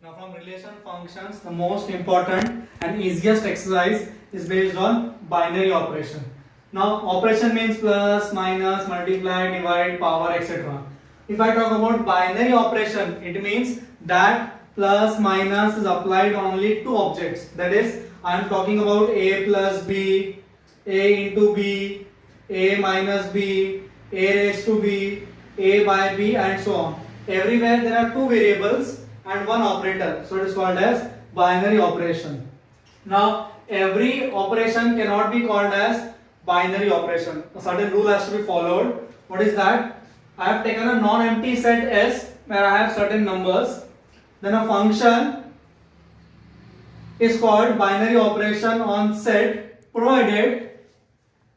Now from relation functions, the most important and easiest exercise is based on binary operation. Now operation means plus, minus, multiply, divide, power, etc. If I talk about binary operation, it means that plus minus is applied only to objects. That is, I am talking about a plus b, a into b, a minus b, a raised to b, a by b, and so on. Everywhere there are two variables and one operator, so it is called as binary operation. Now every operation cannot be called as binary operation. A certain rule has to be followed. What is that? I have taken a non-empty set S where I have certain numbers. Then a function is called binary operation on set provided,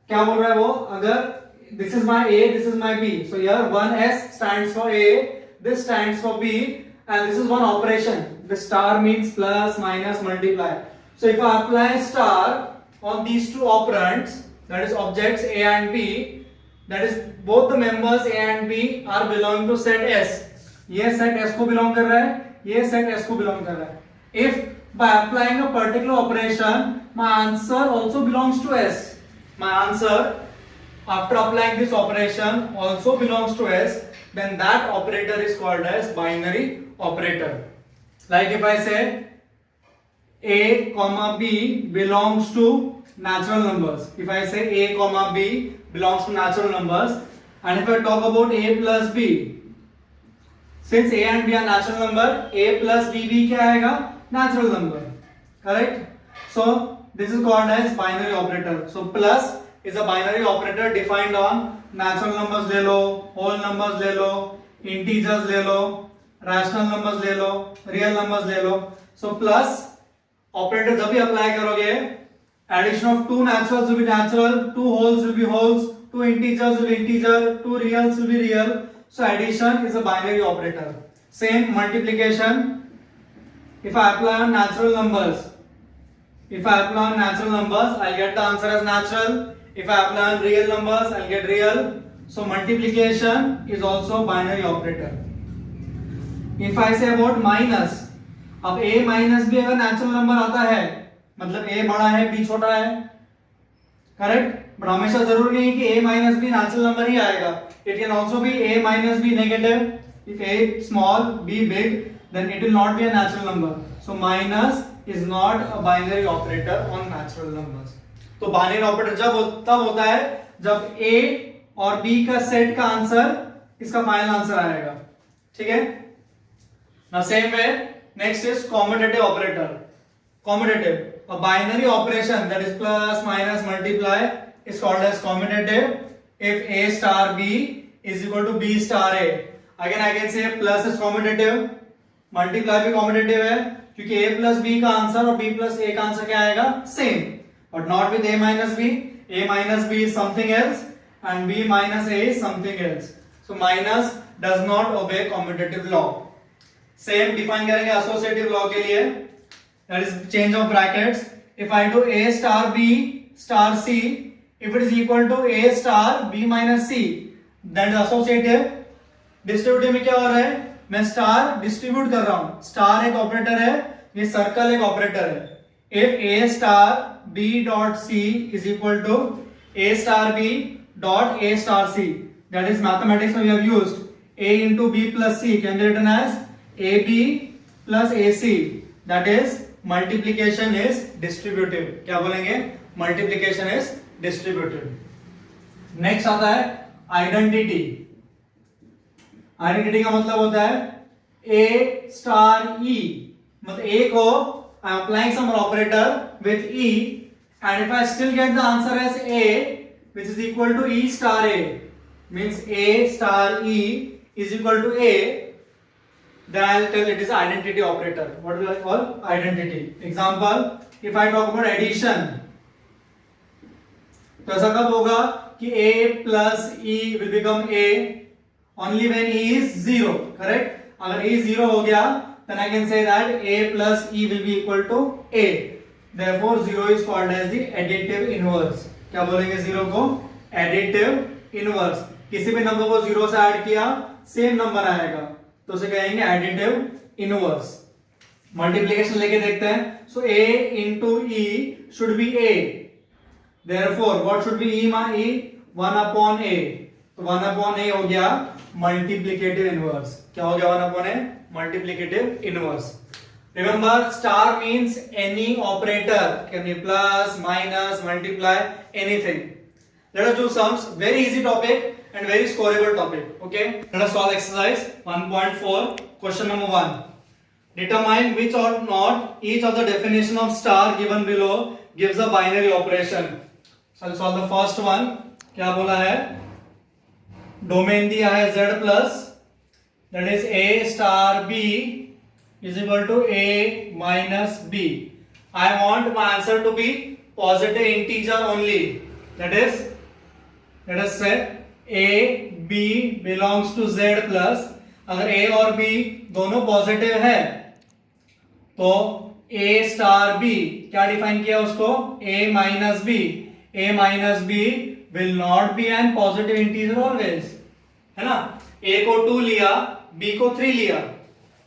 क्या बोल रहा है वो, अगर this is my A, this is my B. So here one S stands for A, this stands for B, and this is one operation. The star means plus, minus, multiply. So if I apply star on these two operands, that is objects A and B, that is both the members A and B are belonging to set S. ये set S को belong कर रहा है, ये set S को belong कर रहा है. If by applying a particular operation, my answer also belongs to S. My answer after applying this operation also belongs to S, then that operator is called as binary operator. Like if I say A comma B belongs to natural numbers. If I say A comma B belongs to natural numbers, and if I talk about A plus B, since A and B are natural number, A plus BB क्या आएगा? Natural number. Correct? So this is called as binary operator. So plus is a binary operator defined on natural numbers ले लो, whole numbers ले लो, integers ले लो, rational numbers ले लो, real numbers ले लो. So plus operator जब भी apply करोगे, addition of two naturals will be natural, two wholes will be wholes, two integers will be integer, two reals will be real. So addition is a binary operator. Same multiplication. If I apply on natural numbers, I'll get the answer as natural. If I apply on real numbers, I'll get real. So multiplication is also binary operator. If I say about minus, अब a minus b अगर natural number आता है, मतलब a बड़ा है b छोटा है, correct? But हमेशा जरूरी नहीं कि a minus b natural number ही आएगा. It can also be a minus b negative. If a small, b big, then it will not be a natural number. So minus is not a binary operator on natural numbers. तो binary operator तब होता है जब A और B का set का answer इसका final answer आएगा. ठीक है? Now same way, next is commutative operator. Commutative, a binary operation that is plus, minus, multiply is called as commutative. If A star B is equal to B star A, again I can say plus is commutative, multiply भी commutative है क्योंकि A plus B का answer और B plus A का answer क्या आएगा? Same. But not with A minus B. A minus B is something else and B minus A is something else. So minus does not obey commutative law. Same define करेंगे associative law के लिए. That is change of brackets. If I do A star B star C, if it is equal to A star B minus C, that is associative. Distributive में क्या हो रहा है? मैं star distribute कर रहा हूं. स्टार एक ऑपरेटर है, ये सर्कल एक ऑपरेटर है. If A star B dot C is equal to A star B dot A star C, that is mathematics we have used. A into B plus C can be written as AB plus AC. That is multiplication is distributive. क्या बोलेंगे? Multiplication is distributive. Next आता है identity. Identity का मतलब होता है A star E. मतलब A को I am applying some operator with E, and if I still get the answer as A, which is equal to E star A, means A star E is equal to A, then I will tell it is identity operator. What will I call? Identity. Example, if I talk about addition, तो ऐसा कब होगा कि A plus E will become A only when E is 0, correct? अगर E 0 हो गया, then I can say that A plus E will be equal to A. Therefore 0 is called as the additive inverse. क्या बोलेंगे 0 को? Additive inverse. किसी भी number को 0 से ऐड किया, सेम नंबर आएगा, तो उसे कहेंगे additive inverse. मल्टीप्लीकेशन लेके देखते हैं. सो a into e should be a. Therefore what should be e? 1 upon a. तो 1 upon a हो गया मल्टीप्लीकेटिव इनवर्स. क्या हो गया 1 upon a? Multiplicative inverse. Remember, star means any operator, can be plus, minus, multiply, anything. Let us do sums. Very easy topic and very scoreable topic. Okay. Let us solve exercise 1.4. Question number 1. Determine which or not each of the definition of star given below gives a binary operation. So I'll solve the first one. क्या बोला है? Domain दिया है z plus, that is a star b is equal to a minus b. I want my answer to be positive integer only. That is, let us say a b belongs to z plus. अगर a और b दोनों positive है तो a star b क्या define किया उसको? a minus b. a minus b will not be an positive integer always, है ना? a को 2 लिया, b को 3 लिया.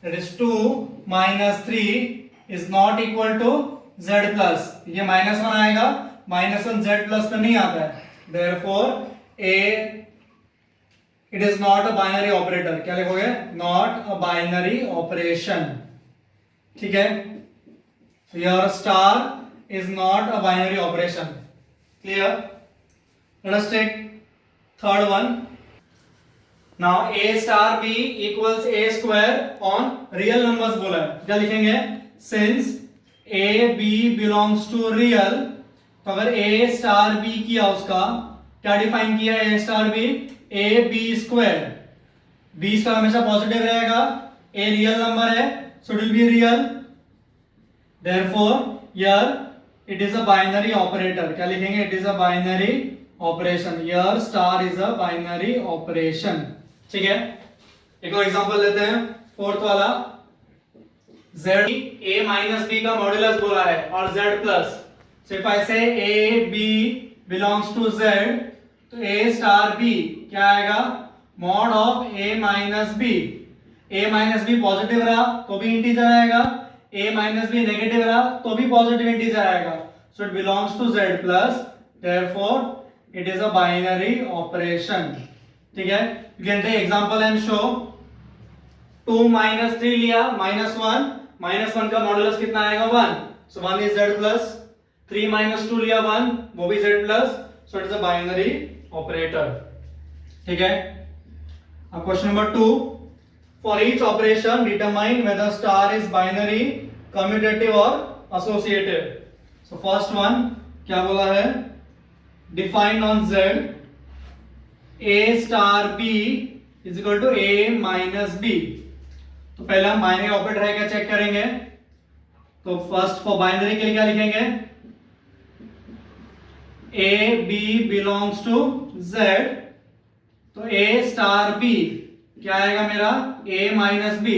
That is 2 minus 3 is not equal to z plus. ये minus 1 आएगा, minus 1 z plus पे नहीं आता है. Therefore it is not a binary operator. क्या लिखोगे? Not a binary operation. ठीक है? So your star is not a binary operation. Clear? Let us take third one. Now a star b equals a square on real numbers बोला है. क्या लिखेंगे? Since a b belongs to real, तो अगर a star b किया उसका क्या define किया है? a star b a b square. b square हमेशा पॉजिटिव रहेगा. a रियल नंबर है, so it will be real. Therefore here it is a binary operator. क्या लिखेंगे? It is a binary operation. Here star is a binary operation. ठीक है. एक और example लेते हैं, फोर्थ वाला. z a माइनस b का मॉड्यूलस बोला है और z plus. So if I say a b belongs to z, तो a स्टार b क्या आएगा? Mod of a minus b. a minus b positive रहा तो भी इंटीजर आएगा, a माइनस b नेगेटिव रहा तो भी पॉजिटिव इंटीजर आएगा. So it belongs to z plus. Therefore it is a binary operation. ठीक है. You can take example and show. 2 minus 3 लिया, minus 1. minus 1 का मॉडुलस कितना आएगा? 1. So 1 is z plus. 3 minus 2 लिया 1, वो भी z plus. So it is a binary operator. ठीक है. अब question number 2. For each operation, determine whether star is binary, commutative or associative. So first one क्या बोला है? Define on z. a star b is equal to a minus b. तो पहले हम binary operator है क्या चेक करेंगे. तो फर्स्ट फॉर बाइनरी के लिए क्या लिखेंगे? a b belongs to z. तो a star b क्या आएगा मेरा? a minus b.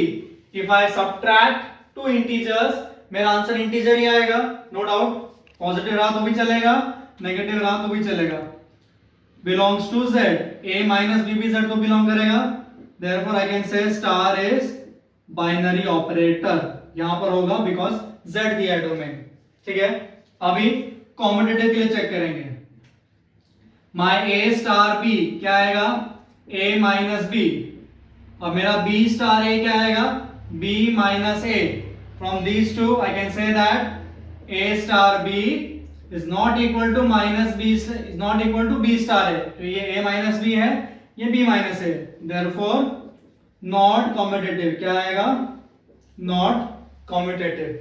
If I subtract two integers, मेरा आंसर इंटीजर ही आएगा, नो डाउट. पॉजिटिव रहा तो भी चलेगा, नेगेटिव रहा तो भी चलेगा. belongs to z. a minus b भी z को बिलोंग करेगा. therefore I can say star is binary operator. यहां पर होगा because z दिया है डोमेन. ठीक है. अभी कॉम्यूटेटिव के लिए चेक करेंगे. my a star b क्या आएगा? a minus b. और मेरा b star a क्या आएगा? b minus a. from these two I can say that a star b is not equal to minus b is not equal to b star a. तो ये a minus b है, ये b minus a. therefore not commutative. क्या आएगा? not commutative.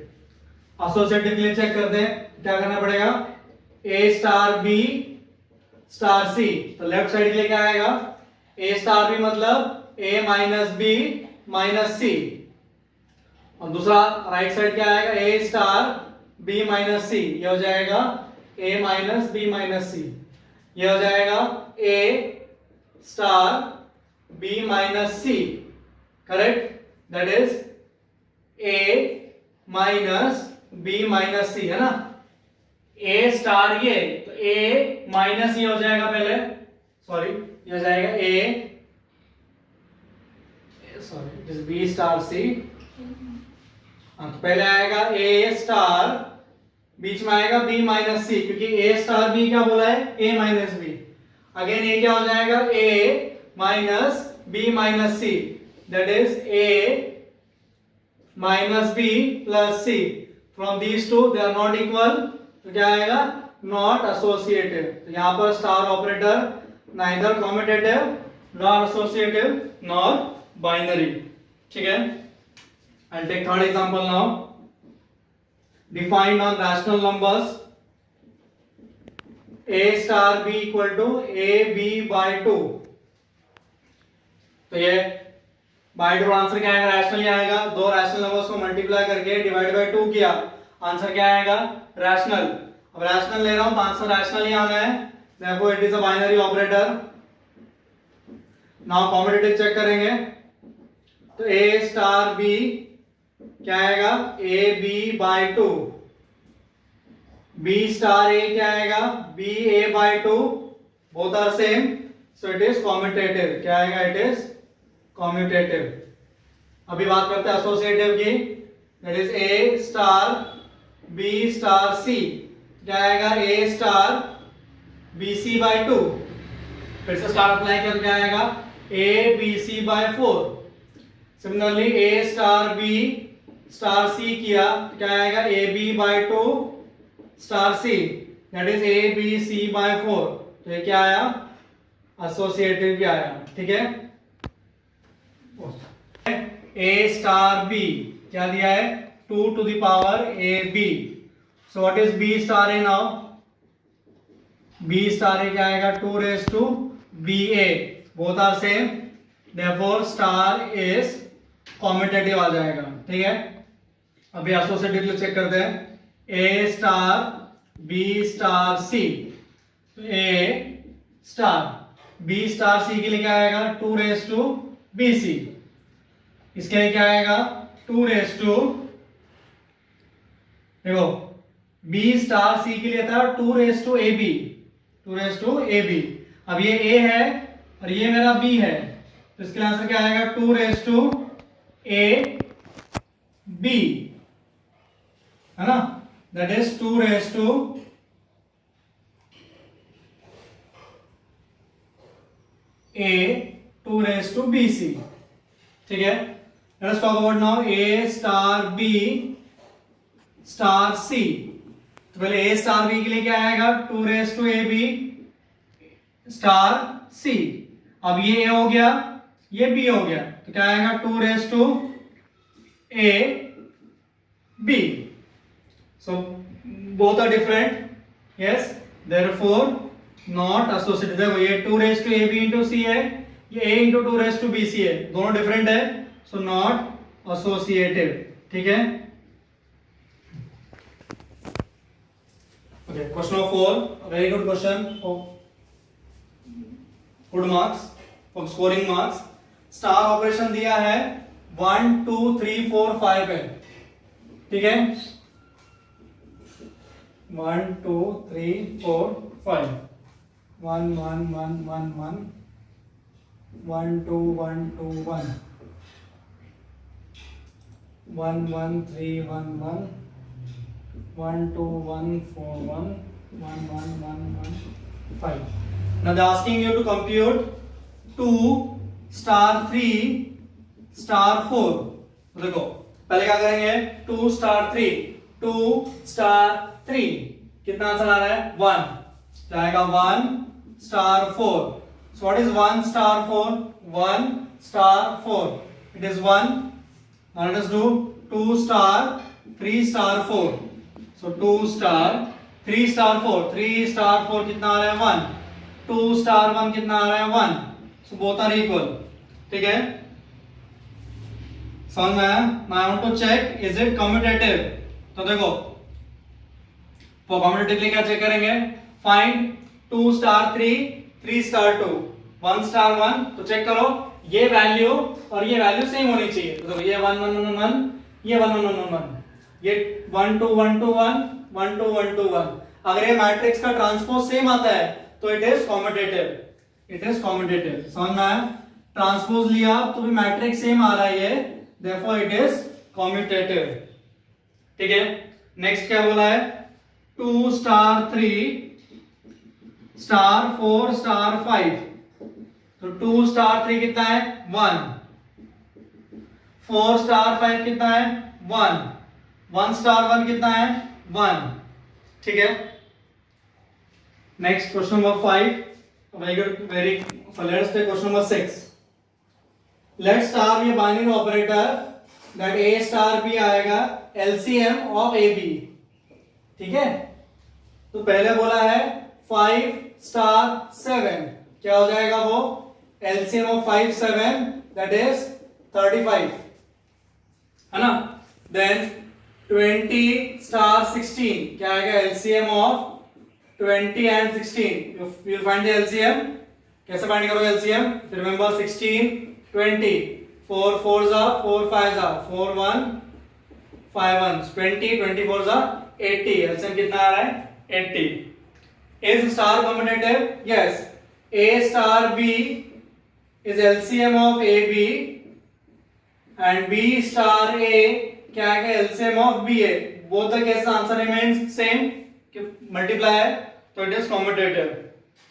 associative के लिए check करते हैं. क्या करना पड़ेगा? a star b star c. तो लेफ्ट साइड के लिए क्या आएगा? a star b मतलब a minus b minus c. और दूसरा राइट साइड क्या आएगा? a star b minus c. ये हो जाएगा a minus b minus c. ये हो जाएगा a star b minus c. Correct. That is a minus b minus c, है ना. a star ये तो a minus ये हो जाएगा पहले. सॉरी, ये हो जाएगा a, sorry, b star c. हाँ, तो पहले आएगा ए स्टार, बीच में आएगा बी माइनस सी, क्योंकि ए स्टार बी क्या बोला है, ए माइनस बी। अगेन ये क्या हो जाएगा, a minus b minus c, that is a minus b plus c. From these two they are not equal, तो क्या आएगा, नॉट एसोसिएटिव। तो यहाँ पर star operator neither commutative nor associative nor binary. ठीक है, I'll take third example now. Defined on rational numbers, a star b equal to ab by 2. तो ये by 2 आंसर क्या आएगा, रैशनल आएगा। दो रैशनल नंबर्स को मल्टीप्लाई करके डिवाइड बाय 2 किया, आंसर क्या आएगा, रैशनल। अब रैशनल ले रहा हूं तो आंसर रैशनल ही आना है, therefore it is a binary operator. Now commutative check करेंगे, तो a स्टार b क्या आएगा, a b by 2, b star a क्या आएगा, b a by 2, both are same, so it is commutative. क्या आएगा, इट इज कॉम्यूटेटिव। अभी बात करते हैं एसोसिएटिव की, that is a star b star c, क्या आएगा, a star b c by 2, फिर से स्टार अप्लाई कर क्या आएगा, a b c by 4। Similarly a star b star c किया तो क्या आएगा, a b by 2 star c, that is a b c by 4। तो ये क्या आया, एसोसिएटिव भी आया। ठीक है, ए स्टार बी क्या दिया है, 2 to the power a b. So what is b star a now, b star a क्या आएगा, 2 raised to b a, both are same, therefore star is commutative आ जाएगा। ठीक है, अभी एसोसिएटिव चेक करते हैं, a star b star c, तो a star b star c के लिए क्या आएगा, 2 raised to बी सी, इसके लिए क्या आएगा, 2 raised to, देखो बी स्टार सी के लिए था 2 raised to a b, 2 raised to a b. अब ये ए है और ये मेरा बी है, तो इसके आंसर क्या आएगा, 2 raised to ए बी, है ना, that is 2 raised to a 2 raised to b c. ठीक है, let's talk about now a star b star c. तो पहले ए स्टार बी के लिए क्या आएगा, 2 raised to a b star c. अब ये ए हो गया, ये बी हो गया, तो क्या आएगा, 2 raised to a b. So both are different. Yes, therefore not associated. देखो ये 2 raised to AB into C है, ये A into 2 raised to BC है, दोनों different है, so not associated. ठीक है? Okay, question number 4, a very good question for good marks, for scoring marks. Star operation दिया है 1 2 3 4 5 है, ठीक है? 1 2 3 4 5, 1 1 1 1 1, 1 2 1 2 1, 1 1 3 1 1, 1 2 1 4 1, 1 1 1 1 5. Now they are asking you to compute 2 star 3 star 4. देखो पहले क्या करेंगे, 2 star 3, 2 star 3, कितना आंसर आ रहा है, 1, जाएगा 1 star 4. So what is 1 star 4? 1 star 4, it is 1. Now let us do 2 star 3 star 4. So 2 star 3 star 4, 3 star 4 कितना आ रहा है, 1, 2 star 1 कितना आ रहा है, 1. So both are equal. ठीक है, समझ में आया? Now I want to check is it commutative. तो देखो for commutative के लिए क्या चेक करेंगे, find 2 star 3 3 star 2 1 star 1. तो चेक करो ये वैल्यू और ये वैल्यू सेम होनी चाहिए। तो देखो ये 1 1 1 1, ये 1 1 1 1, ये 1 2 1 2 1, 1 2 1 2 1। अगर ये मैट्रिक्स का ट्रांसपोज सेम आता है तो it is commutative, it is commutative. समझ में आया? ट्रांसपोज लिया तो भी मैट्रिक्स सेम आ रहा है ये, देयरफॉर इट इज कॉम्यूटेटिव। ठीक है, नेक्स्ट क्या बोला है, 2 स्टार 3 स्टार 4 स्टार 5, तो 2 स्टार 3 कितना है 1, 4 स्टार 5 कितना है 1, 1 स्टार 1 कितना है 1, ठीक है। Next question number 5, very let's take question number 6। Let's star ये binary operator that a star b आएगा LCM ऑफ AB, ठीक है। तो पहले बोला है 5 स्टार 7, क्या हो जाएगा वो, LCM ऑफ 5 7 दैट इज 35, है ना। देन 20 स्टार 16, क्या आएगा LCM of 20 and 16, you will find the LCM, कैसे फाइंड करोगे LCM, remember 16 20, 4 4s are 4 5s are 4 1 5 1, 20 24s are 80, LCM कितना आ रहा है 80। is star commutative, yes, A star B is LCM of AB and B star A क्या है LCM of BA, both the cases answer remains same, multiply है तो it is commutative,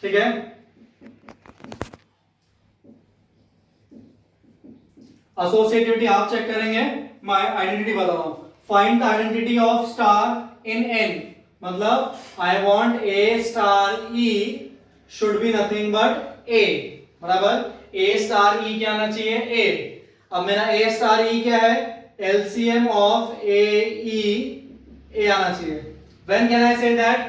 ठीक है। Associativity आप चेक करेंगे, मैं आइडेंटिटी बता रहा हूं, find the identity of star in n, मतलब I want A star E should be nothing but A, बराबर A स्टार E क्या आना चाहिए A। अब मेरा A स्टार E क्या है, LCM of A E A आना चाहिए। When can I say that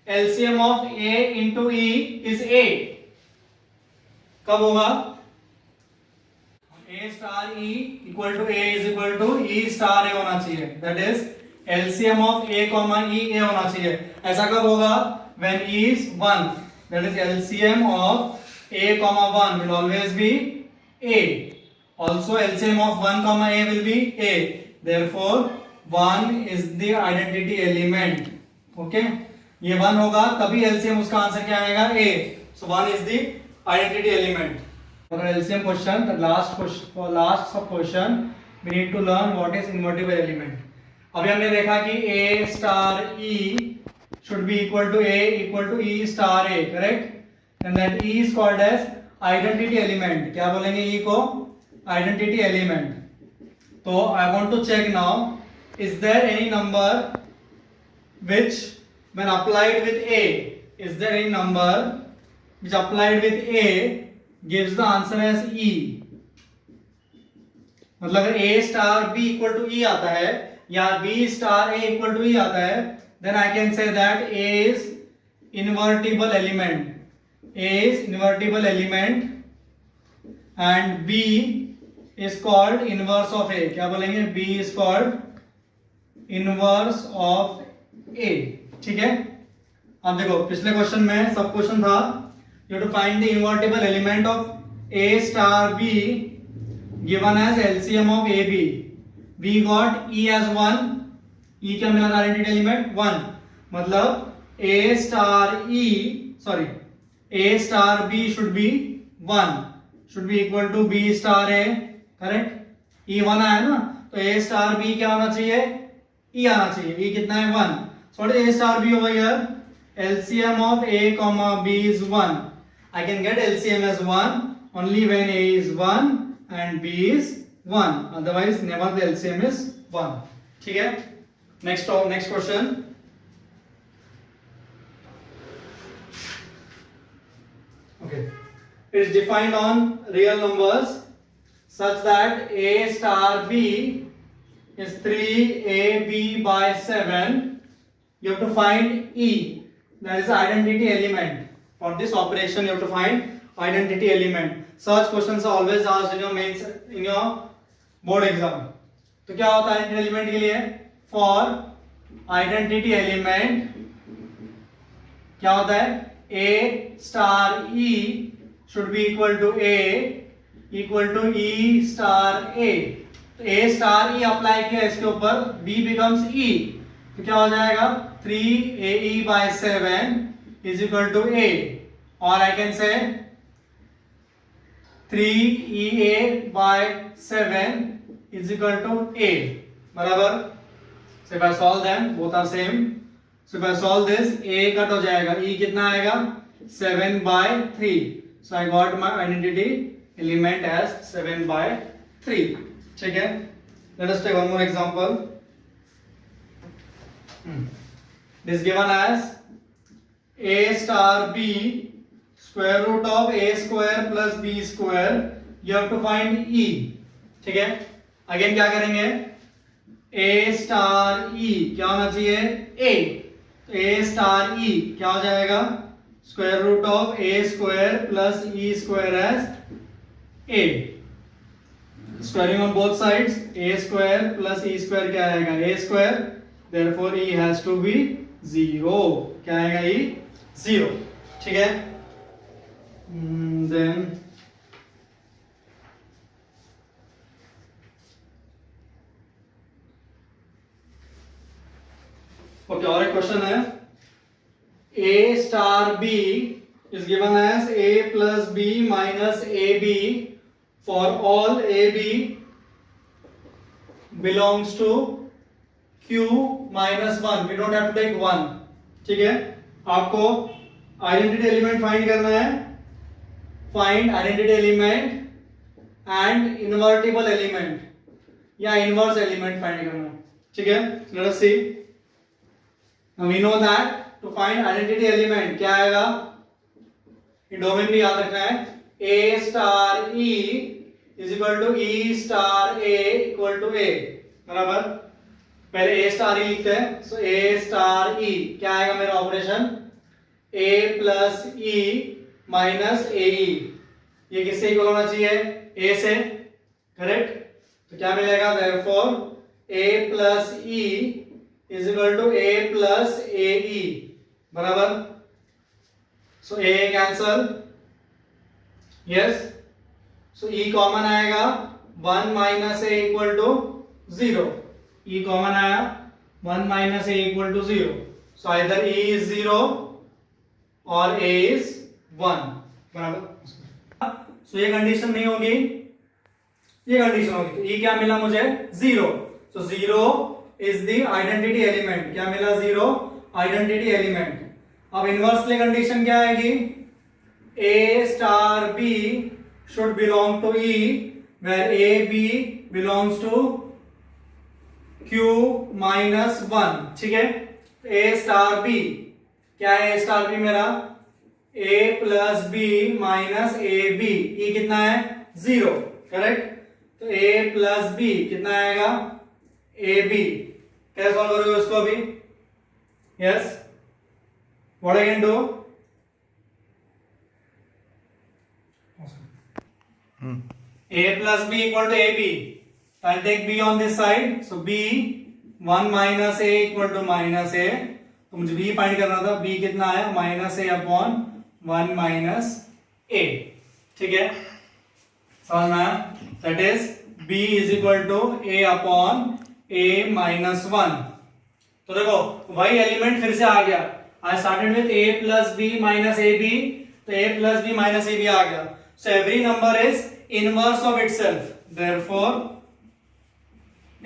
LCM of A into E is A? कब होगा, A star E equal to A is equal to E star A होना चाहिए, that is LCM of A comma E A होना चाहिए। ऐसा कब होगा, when E is 1, that is LCM of A comma 1 will always be A, also LCM of 1 comma A will be A, therefore 1 is the identity element, okay ये 1 होगा तभी LCM उसका answer क्या आएगा A, so 1 is the identity element। For LCM question, the last question, for last sub question we need to learn what is invertible element। अभी हमने देखा कि A star E should be equal to A equal to E star A, correct, and that E is called as identity element, क्या बोलेंगे E को, identity element। तो I want to check now, is there any number which when applied with A, is there any number which applied with A gives the answer as E, मतलब अगर A star B equal to E आता है या B star A equal to E आता है, then I can say that A is invertible element, A is invertible element and B is called inverse of A, क्या बोलेंगे, B is called inverse of A, ठीक है। अब देखो पिछले question में सब क्वेश्चन था you have to find the invertible element of A star B given as LCM of AB, we got E as 1, E क्या मिला था आइडेंटिटी एलिमेंट 1, मतलब A star B should be 1, should be equal to B star A, correct, E 1 आया ना, तो A star B क्या होना चाहिए, E आना चाहिए, E कितना है 1, so what is A star B over here, LCM of A comma B is 1, I can get LCM as 1 only when A is 1 and B is 1, otherwise never the LCM is 1, ठीक है। next question, okay, it is defined on real numbers such that A star B is 3AB by 7, you have to find E, that is the identity element. For this operation you have to find identity element. Such questions are always asked in your mains, in your board exam. तो क्या होता है identity element के लिए, for identity element क्या होता है, A star E should be equal to A equal to E star A, तो A star E अप्लाई किया इसके ऊपर, B becomes E, तो क्या हो जाएगा 3AE by 7 is equal to A, or I can say 3EA by 7 is equal to A, बराबर So if I solve them, both are same. So if I solve this, a cut हो जाएगा, e कितना आएगा 7/3. So I got my identity element as 7/3. ठीक है. Let us take one more example. This is given as a star b square root of a square plus b square. You have to find e. ठीक है. Again क्या करेंगे, a star e क्या होना चाहिए a, तो a star e क्या हो जाएगा square root of a square plus e square as a, squaring on both sides, a square plus e square क्या आएगा a square, therefore e has to be 0. क्या आएगा e 0. ठीक है. देन ओके, और एक क्वेश्चन है, a star b is given as a plus b minus ab for all ab belongs to q minus 1. We don't have to take 1. ठीक है. आपको आइडेंटिटी एलिमेंट फाइंड करना है. Find identity element and invertible element या inverse element find करना है. ठीक है. Let us see. Now we know that to find identity element क्या आएगा, ये डोमेन भी याद रखना है. a star e is equal to e star a equal to a. बराबर. पहले a स्टार e लिखते हैं. So a स्टार e क्या आएगा मेरा operation a plus e minus a e. ये किससे इक्वल होना चाहिए a से, करेक्ट. तो क्या मिलेगा, therefore a plus e is equal to a plus ae. बराबर. So a cancel. Yes. So e common आएगा 1 minus a equal to 0. e common आया 1 minus a equal to 0. So either e is 0 or a is 1. बराबर. So ये condition नहीं होगी, ये condition होगी. तो e क्या मिला मुझे 0. So 0 is the identity element. क्या मिला 0 identity element. अब इनवर्सली कंडीशन क्या आएगी, a star b should belong to e where a b belongs to q minus 1. ठीक है. a स्टार b क्या है, a स्टार b मेरा a plus b minus a b. e कितना है 0, करेक्ट. तो a प्लस b कितना आएगा a b. कैसे सॉल्व करोगे उसको अभी, yes. What I can do, a plus b equal to ab. So I'll take b on this side. So b 1 minus a equal to minus a. तो मुझे b find करना था. b कितना आया minus a upon 1 minus a. ठीक है. समझ में आया. That is b is equal to a upon a minus 1. तो देखो वही एलिमेंट फिर से आ गया. I started with a plus b minus a b, तो a plus b minus a b आ गया. So every number is inverse of itself. Therefore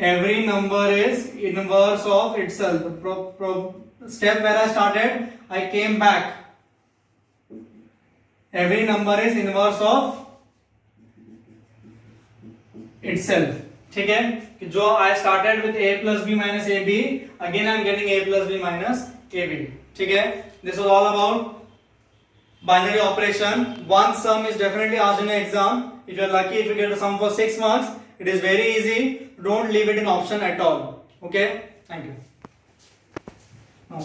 every number is inverse of itself. Step where I started I came back. Every number is inverse of itself. ठीक है. कि जो I started with a plus b minus a b, again I am getting a plus b minus a b. ठीक है. This was all about binary operation. One sum is definitely asked in an exam. If you are lucky, if you get a sum for 6 marks, it is very easy. Don't leave it in option at all. Okay. Thank you. Now